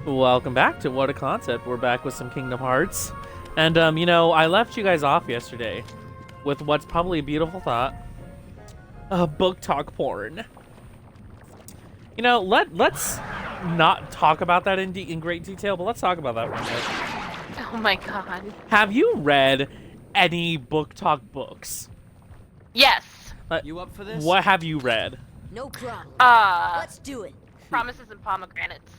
Welcome back to What a Concept. We're back with some Kingdom Hearts. And, I left you guys off yesterday with what's probably a beautiful thought. Book talk porn. Let's not talk about that in great detail, but let's talk about that for a minute. Oh my god. Have you read any book talk books? Yes. You up for this? What have you read? No problem. Let's do it. Promises and Pomegranates.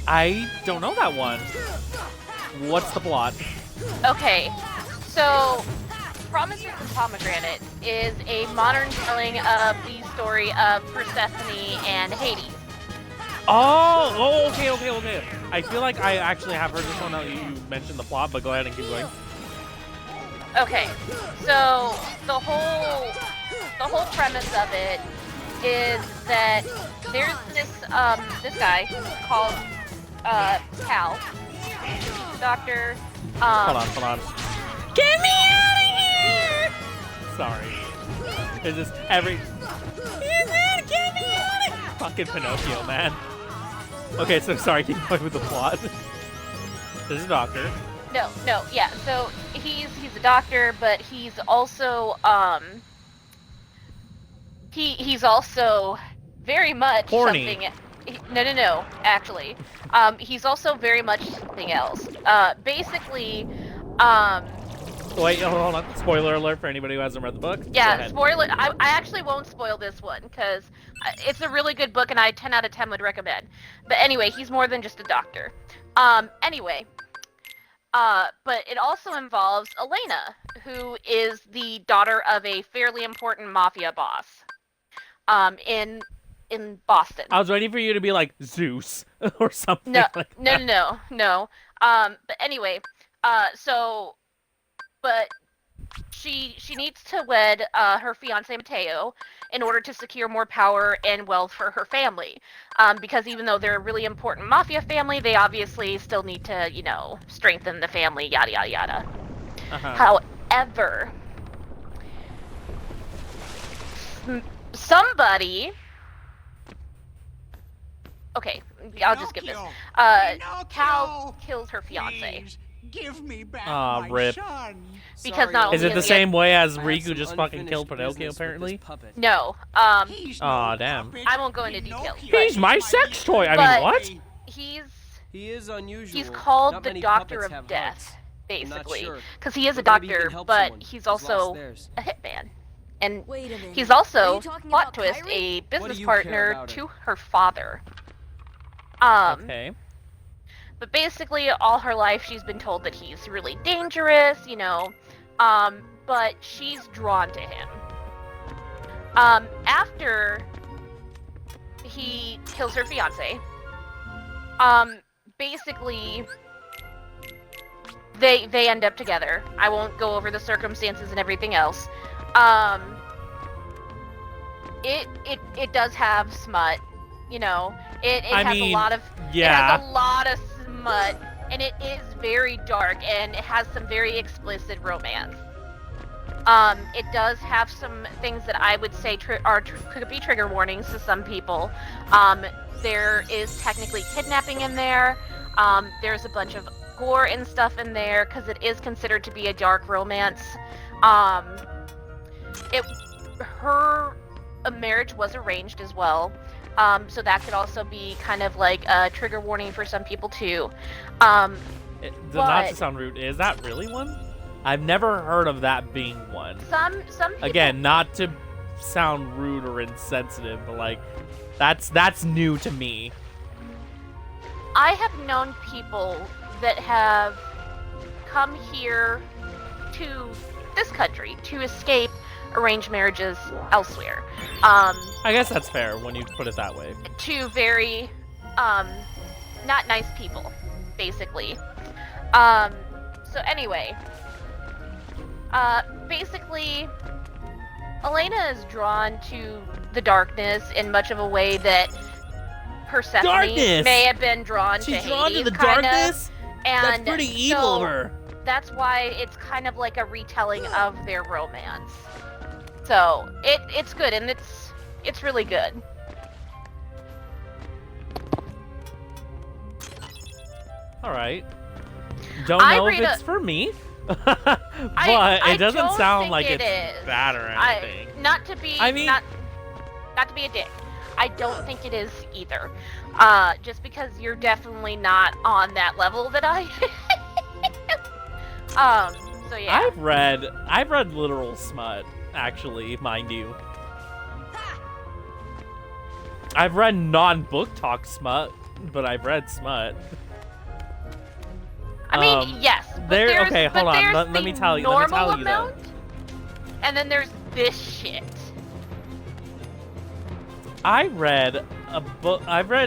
I don't know that one. What's the plot? Okay, so Promises and Pomegranates is a modern telling of the story of Persephone and Hades. Okay. I feel like I actually have heard this one now that you mentioned the plot, but go ahead and keep going. Okay, so the whole premise of it is that there's this guy called Cal, doctor. Hold on. Get me out of here! Sorry. It's just every. Get me out of here! Fucking Pinocchio, man. Okay, so sorry. Keep going with the plot. This is a doctor. No, yeah. So he's a doctor, but he's also he's also very much horny. something. No, actually, he's also very much something else. Basically, Wait, hold on. Spoiler alert for anybody who hasn't read the book. yeah, spoiler. I actually won't spoil this one because it's a really good book, and I 10 out of 10 would recommend. But anyway, he's more than just a doctor. Anyway. But it also involves Elena, who is the daughter of a fairly important mafia boss, in Boston. I was waiting for you to be like Zeus or something. No, like that. no. But anyway, but she needs to wed her fiance Mateo in order to secure more power and wealth for her family. Because even though they're a really important mafia family, they obviously still need to, strengthen the family, yada yada yada. However, somebody. Okay, I'll just give this. Cal kills her fiance. Give me back Aw, my rip. son. Because not Is only it the is he same way as I have Riku some just fucking unfinished killed Pinocchio, business with apparently? this puppet. No, He's Aw, no damn. puppet. I won't go into details, Pinocchio He's my is sex toy. I But- mean, what? He is unusual. he's called Not the many Doctor puppets of have Death, hearts. basically. sure, Because he is a but maybe he doctor, can help but someone he's who's lost also theirs. a hitman. And Wait a minute. he's Are also, you talking plot about twist, Kyrie? a business you care partner about to her? her father. Okay. But basically, all her life, she's been told that he's really dangerous, but she's drawn to him. After he kills her fiance, basically, they end up together. I won't go over the circumstances and everything else. It does have smut, It I has mean, a lot of yeah. It has a lot of smut, and it is very dark, and it has some very explicit romance. It does have some things that I would say could be trigger warnings to some people. There is technically kidnapping in there. There's a bunch of gore and stuff in there because it is considered to be a dark romance. Her marriage was arranged as well. So that could also be kind of like a trigger warning for some people too. Not but- to sound rude, is that really one? I've never heard of that being one. Some people, Again, not to sound rude or insensitive, but like, that's new to me. I have known people that have come here to this country to escape arranged marriages elsewhere. I guess that's fair when you put it that way. To very not nice people, basically. So anyway, basically, Elena is drawn to the darkness in much of a way that Persephone Darkness! may have been drawn to She's Hades, drawn to the kind darkness? of. And That's pretty evil of so her. that's why it's kind of like a retelling of their romance. So it's good, and it's really good. All right. Don't know if it's for me, but it doesn't sound like it's bad or anything. Not to be a dick. I don't think it is either. Just because you're definitely not on that level that I am. So yeah. I've read literal smut, actually, mind you. I've read non-book talk smut, but I've read smut. I mean, yes. But okay, hold on. Let me tell you. Amount, and then there's this shit. I've read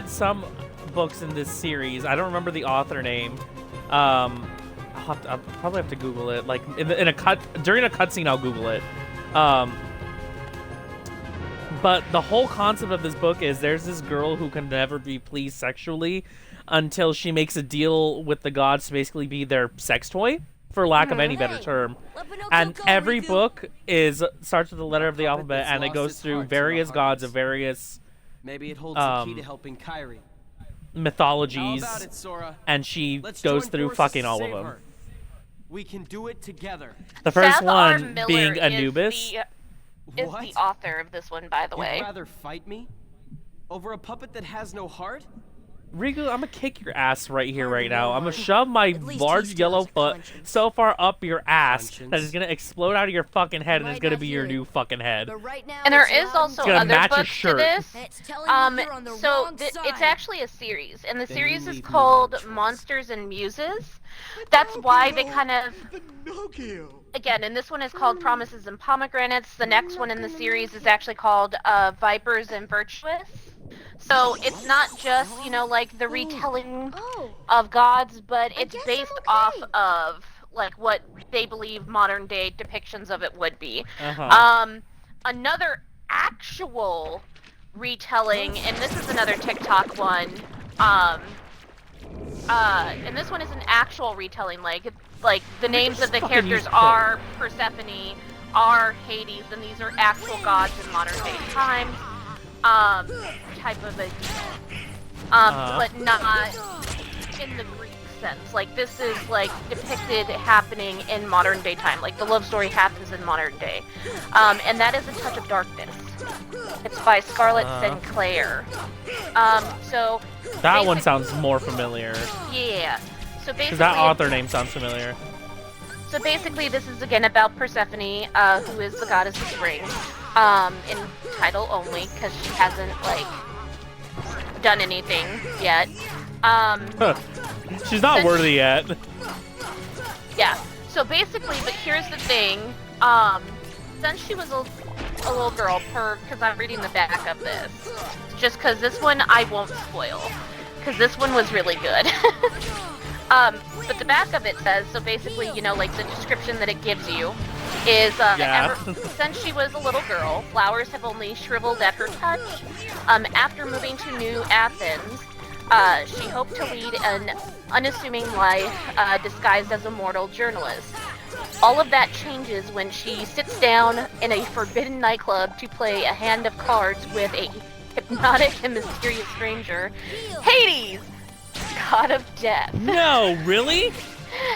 some books in this series. I don't remember the author name. I'll probably have to Google it. Like during a cutscene, I'll Google it. But the whole concept of this book is there's this girl who can never be pleased sexually until she makes a deal with the gods to basically be their sex toy, for lack of any better term. And every book starts with the letter of the alphabet, and it goes through various gods of various maybe it holds the key to helping Kairi. Mythologies, and she goes through fucking all of them. We can do it together. The first one being Anubis. Is the author of this one, by the way. You'd rather fight me over a puppet that has no heart? Riku, I'm gonna kick your ass right here, right now. I'm gonna shove my large yellow foot so far up your ass that it's gonna explode out of your fucking head, and it's gonna be your new fucking head. And there is also other books to this. So it's actually a series, and the series is called Monsters and Muses. That's why they kind of... Again, and this one is called Promises and Pomegranates. The next one in the series is actually called Vipers and Virtuous. So it's not just, like the retelling of gods, but it's based off of like what they believe modern day depictions of it would be. Another actual retelling, and this is another TikTok one. And this one is an actual retelling, like the names of the characters are Persephone, are Hades, and these are actual gods in modern day times. Type of a deal. But not in the Greek sense. Like, this is, like, depicted happening in modern day time. Like, the love story happens in modern day. And that is A Touch of Darkness. It's by Scarlett Sinclair. So... That one sounds more familiar. Yeah. So basically... Because that author name sounds familiar. So basically, this is, again, about Persephone, who is the goddess of spring. In title only, because she hasn't, like, done anything yet. She's not worthy yet. Yeah. So basically, but here's the thing. Since she was a little girl, because I'm reading the back of this, just because this one I won't spoil, because this one was really good. But the back of it says, so basically, like the description that it gives you is, since she was a little girl, flowers have only shriveled at her touch. After moving to New Athens, she hoped to lead an unassuming life, disguised as a mortal journalist. All of that changes when she sits down in a forbidden nightclub to play a hand of cards with a hypnotic and mysterious stranger, Hades, god of death. No, really?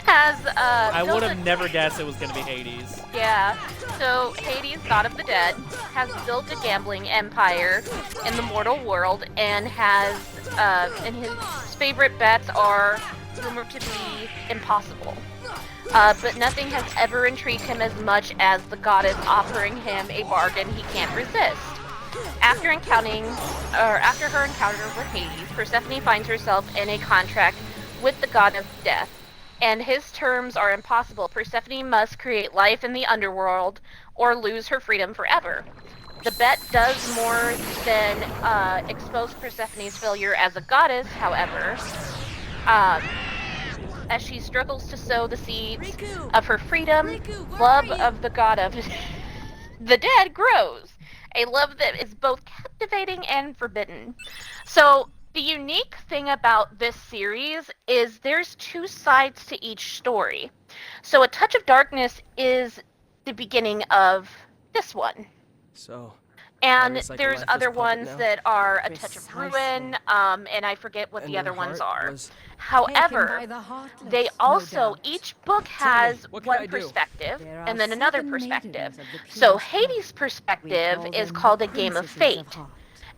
I would have never guessed it was going to be Hades. Yeah. So Hades, god of the dead, has built a gambling empire in the mortal world and has, and his favorite bets are rumored to be impossible. But nothing has ever intrigued him as much as the goddess offering him a bargain he can't resist. After her encounter with Hades, Persephone finds herself in a contract with the god of death, and his terms are impossible. Persephone must create life in the underworld or lose her freedom forever. The bet does more than expose Persephone's failure as a goddess, however, as she struggles to sow the seeds of her freedom. Love of the god of the dead grows, a love that is both captivating and forbidden. So the unique thing about this series is there's two sides to each story. So A Touch of Darkness is the beginning of this one. So And Recycle there's life as other puppet ones now. that are A Touch of Precisely. Ruin, and I forget what And the then other ones Heart are. was- However, they also, each book Tell me, has what can I one do? perspective There and are then another 7 perspective. maidens of the So purest Hades' heart. perspective We is call called them A Game of princesses Fate. heart.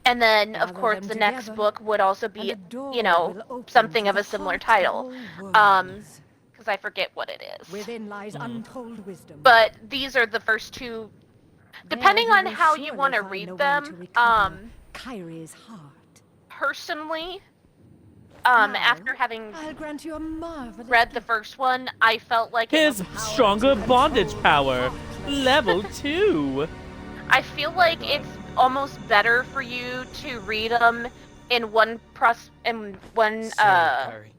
And then, of Gather course, them the next together, book would also and be, a door you know, will open something to of the a similar heart of title. all worlds. Because I forget what it is. Within lies untold wisdom. But these are the first two. Depending There on will how you surely want to find read a way them, to recover Kyrie's heart. personally, Now, after having I'll grant you a marvelous read the gift. first one, I felt like it His was, stronger bondage power, level 2. I feel like it's almost better for you to read them in one Sorry, Kyrie.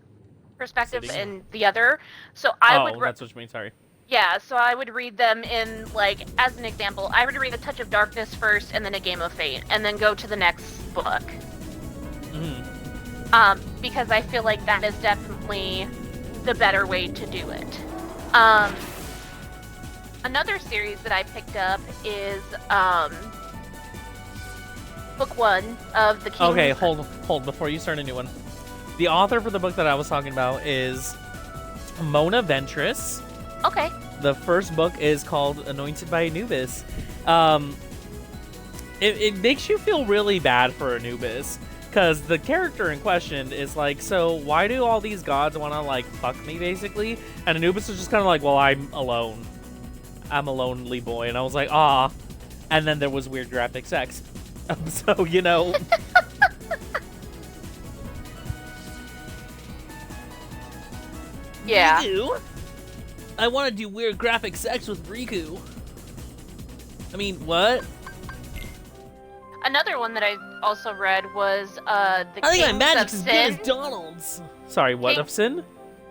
perspective Sitting. and the other. So I would That's what you mean. Sorry. yeah, so I would read them in, like, as an example, I would read A Touch of Darkness first and then A Game of Fate and then go to the next book. Because I feel like that is definitely the better way to do it. Another series that I picked up is book 1 of the King's... Okay, hold before you start a new one. The author for the book that I was talking about is Mona Ventress. Okay. The first book is called Anointed by Anubis. It makes you feel really bad for Anubis, because the character in question is like, so why do all these gods want to, like, fuck me, basically? And Anubis is just kind of like, well, I'm alone. I'm a lonely boy. And I was like, ah. And then there was weird graphic sex. So, you know... Yeah. Riku? I want to do weird graphic sex with Riku. I mean, what? Another one that I also read was the I think my Kings magic's of as good Sin. as Donald's. Sorry, what King- of sin?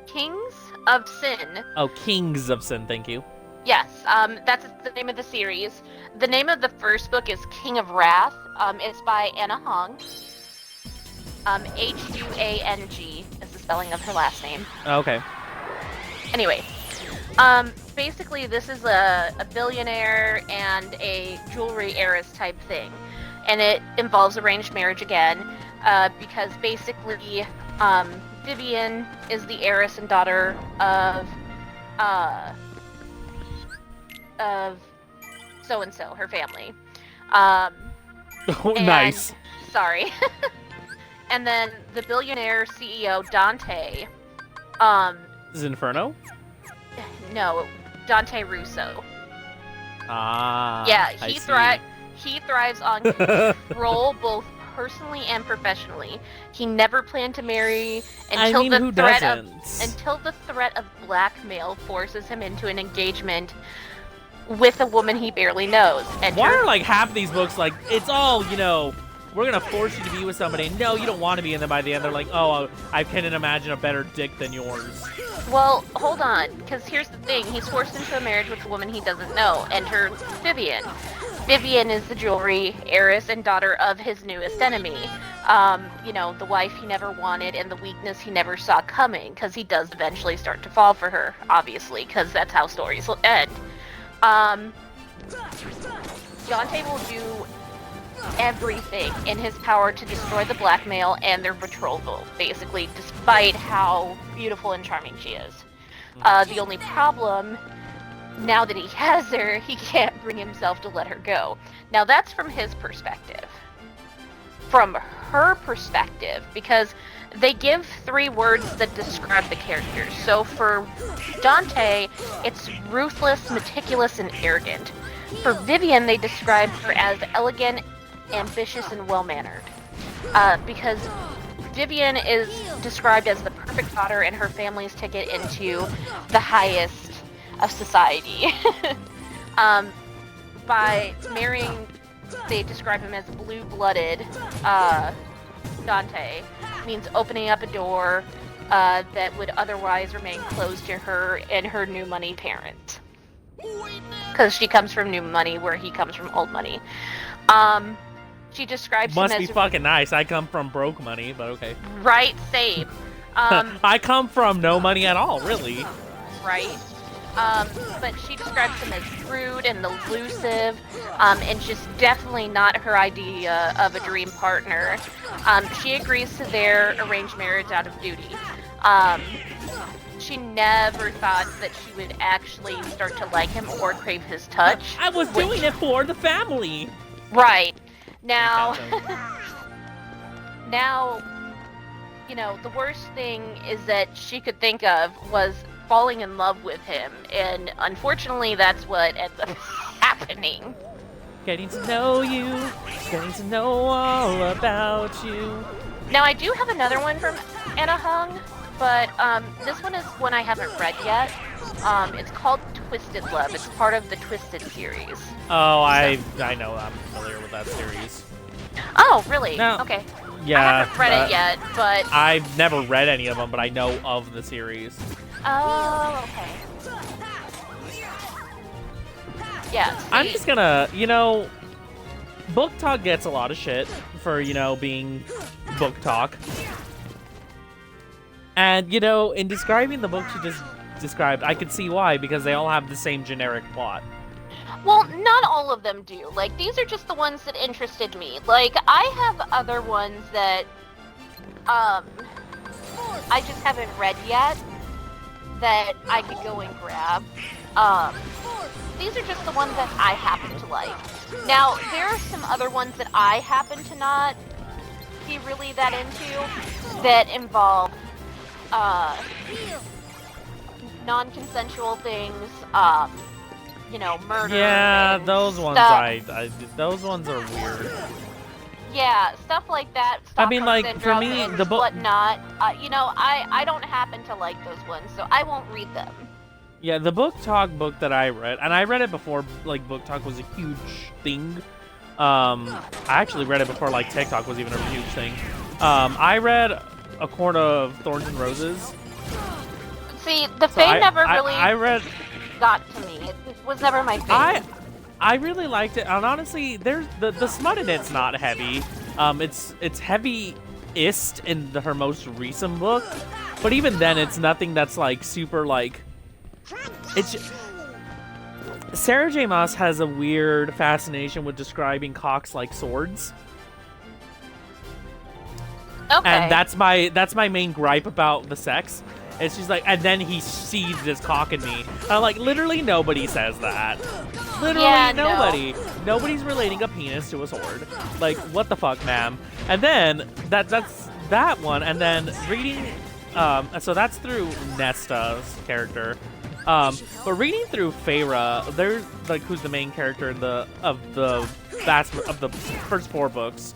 Kings of Sin. Oh, Kings of Sin, thank you. Yes, that's the name of the series. The name of the first book is King of Wrath. It's by Anna Hong. Huang is the spelling of her last name. Okay. Anyway, basically this is a billionaire and a jewelry heiress type thing. And it involves arranged marriage again, because basically Vivian is the heiress and daughter of so-and-so, her family. Oh, And- nice. Sorry. And then the billionaire CEO, Dante, This is Inferno? no, Dante Russo. Ah. Yeah, I he see. he thrives on control, both personally and professionally. He never planned to marry until who the threat doesn't? of blackmail forces him into an engagement with a woman he barely knows. Why are, like, half these books, like, it's all, you know, we're gonna force you to be with somebody. No, you don't want to be, and then by the end they're like, oh, I couldn't imagine a better dick than yours. Well, hold on, because here's the thing. He's forced into a marriage with a woman he doesn't know. Enter Vivian. Vivian is the jewelry heiress and daughter of his newest enemy. You know, the wife he never wanted and the weakness he never saw coming, because he does eventually start to fall for her, obviously, because that's how stories will end. Dante will do everything in his power to destroy the blackmail and their betrothal, basically, despite how beautiful and charming she is. The only problem, now that he has her, he can't bring himself to let her go. Now that's from his perspective. From her perspective, because they give 3 words that describe the characters. So for Dante, it's ruthless, meticulous, and arrogant. For Vivian, they describe her as elegant, ambitious, and well-mannered. Because Vivian is described as the perfect daughter and her family's ticket into the highest of society. By marrying, they describe him as blue-blooded. Dante means opening up a door that would otherwise remain closed to her and her new money parents. Because she comes from new money where he comes from old money. She describes Must him be as fucking nice. I come from broke money, but okay. right, same. I come from no money at all, really. Right. but she describes him as rude and elusive, and just definitely not her idea of a dream partner. She agrees to their arranged marriage out of duty. She never thought that she would actually start to like him or crave his touch. I was doing it for the family. Right. Now, now, you know, the worst thing is that she could think of was falling in love with him, and unfortunately that's what ends up happening. Getting to know you, getting to know all about you. Now, I do have another one from Anna Hung, but this one is one I haven't read yet. It's called Twisted Love. It's part of the Twisted series. Oh, I know. I'm familiar with that series. Oh, really? No. Okay. Yeah. I haven't read it yet, but... I've never read any of them, but I know of the series. Oh, okay. Yeah, see, I'm just gonna, you know, Book Talk gets a lot of shit for, you know, being Book Talk. And, you know, in describing the book she just described, I could see why, because they all have the same generic plot. well, not all of them do. Like, these are just the ones that interested me. Like, I have other ones that, I just haven't read yet that I could go and grab. These are just the ones that I happen to like. Now, there are some other ones that I happen to not be really that into that involve, non-consensual things, you know, murder. Yeah, and those ones stuff. those ones are weird. Yeah, stuff like that. I mean, Stockholm like, for Syndrome me, and the book- whatnot. You know, I don't happen to like those ones, so I won't read them. Yeah, the Book Talk book that I read, and I read it before, like, Book Talk was a huge thing. I actually read it before, like, TikTok was even a huge thing. I read A Court of Thorns and Roses. See, the Fae never really I read... got to me. It was never my favorite. I really liked it, and honestly, there's the smut in it's not heavy. It's heavy-ist in her most recent book, but even then, it's nothing that's like super like. Sarah J. Maas has a weird fascination with describing cocks like swords. Okay. And that's my main gripe about the sex. And she's like, and then he sees his cock in me. And I'm like, literally nobody says that. Literally Yeah, nobody. Nobody's relating a penis to a sword. Like, what the fuck, ma'am? And then that's that one. And then reading, so that's through Nesta's character. But reading through Feyre, there's like who's the main character in the first 4 books.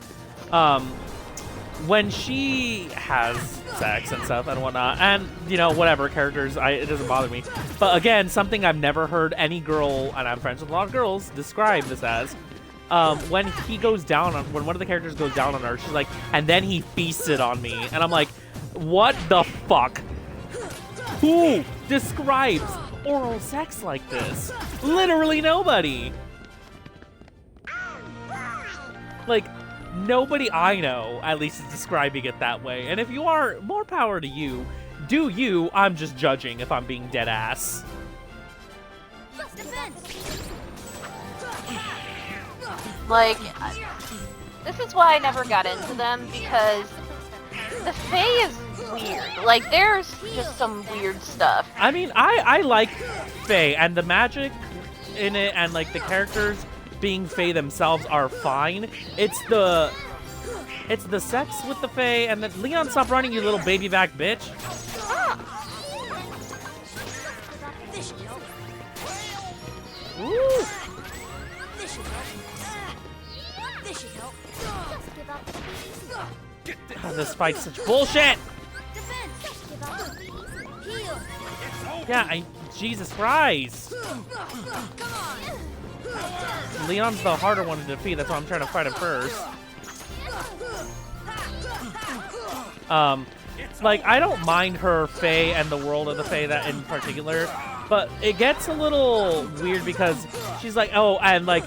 When she has sex and stuff and whatnot, and, you know, whatever, characters, it doesn't bother me. But again, something I've never heard any girl, and I'm friends with a lot of girls, describe this as, when he goes down on, when one of the characters goes down on her, she's like, and then he feasted on me. And I'm like, what the fuck? Who describes oral sex like this? Literally nobody. Like, nobody I know, at least, is describing it that way. And if you are, more power to you. Do you. I'm just judging if I'm being dead ass. Like, this is why I never got into them, because the Fae is weird. Like, there's just some weird stuff. I mean, I like Fae, and the magic in it, and, like, the characters being Fae themselves are fine. It's the sex with the Fae, and the Leon, stop running, you little baby back bitch. Woo! God, this fight's such bullshit! Yeah, Jesus Christ! Leon's the harder one to defeat, that's why I'm trying to fight him first. Like, I don't mind her Fae and the world of the Fae that in particular, but it gets a little weird because she's like, oh, and like,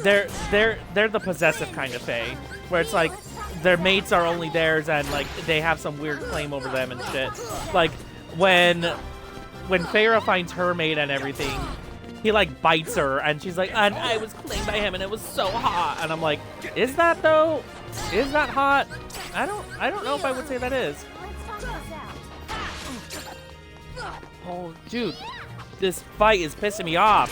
they're the possessive kind of Fae, where it's like, their mates are only theirs and like, they have some weird claim over them and shit. Like, when when Feyre finds her mate and everything, he like bites her, and she's like, and I was claimed by him, and it was so hot. And I'm like, is that though? Is that hot? I don't know if I would say that is. Oh, dude, this fight is pissing me off.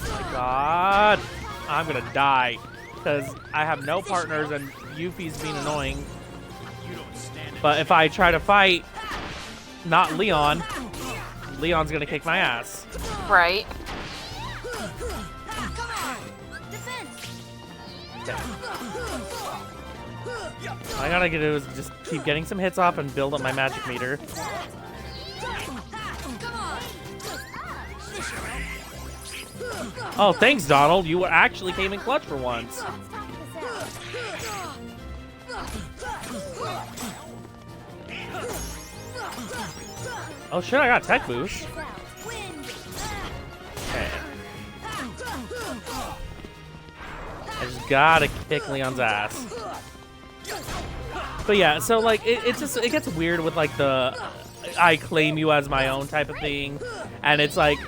Oh my god, I'm gonna die because I have no partners and Yuffie's being annoying. But if I try to fight, not Leon, Leon's gonna kick my ass. Right. All I gotta do is just keep getting some hits off and build up my magic meter. Oh, thanks, Donald. You actually came in clutch for once. Oh shit, I got tech boost. Okay. I just gotta kick Leon's ass. But yeah, so like it gets weird with like the I claim you as my own type of thing, and it's like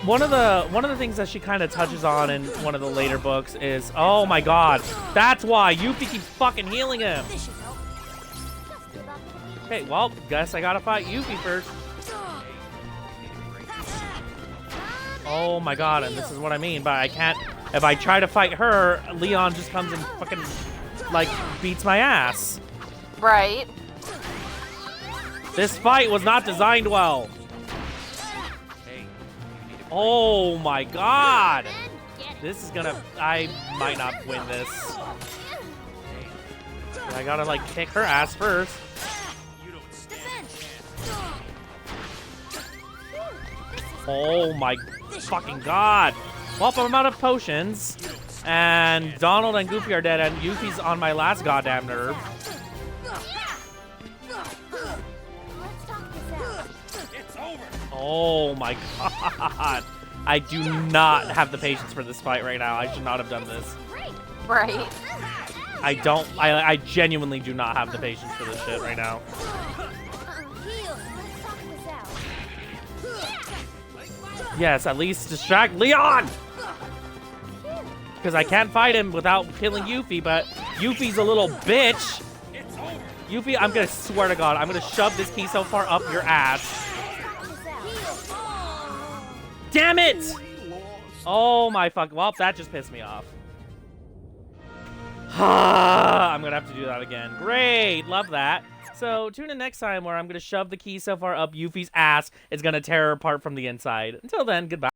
one of the things that she kind of touches on in one of the later books is, oh my god, that's why Yuffie keeps fucking healing him. Okay, well, guess I gotta fight Yuffie first. Oh my god, and this is what I mean, but I can't. If I try to fight her, Leon just comes and fucking like beats my ass. Right. This fight was not designed well. Oh my god! This is gonna... I might not win this. I gotta like kick her ass first. Oh my fucking god! Well, I'm out of potions. And Donald and Goofy are dead, and Yuffie's on my last goddamn nerve. Oh my god. I do not have the patience for this fight right now. I should not have done this. Right. I genuinely do not have the patience for this shit right now. Yes, at least distract Leon! Because I can't fight him without killing Yuffie, but Yuffie's a little bitch. Yuffie, I'm gonna swear to God, I'm gonna shove this key so far up your ass. Damn it! Oh my fuck. Well, that just pissed me off. I'm gonna have to do that again. Great, love that. So tune in next time where I'm gonna shove the key so far up Yuffie's ass, it's gonna tear her apart from the inside. Until then, goodbye.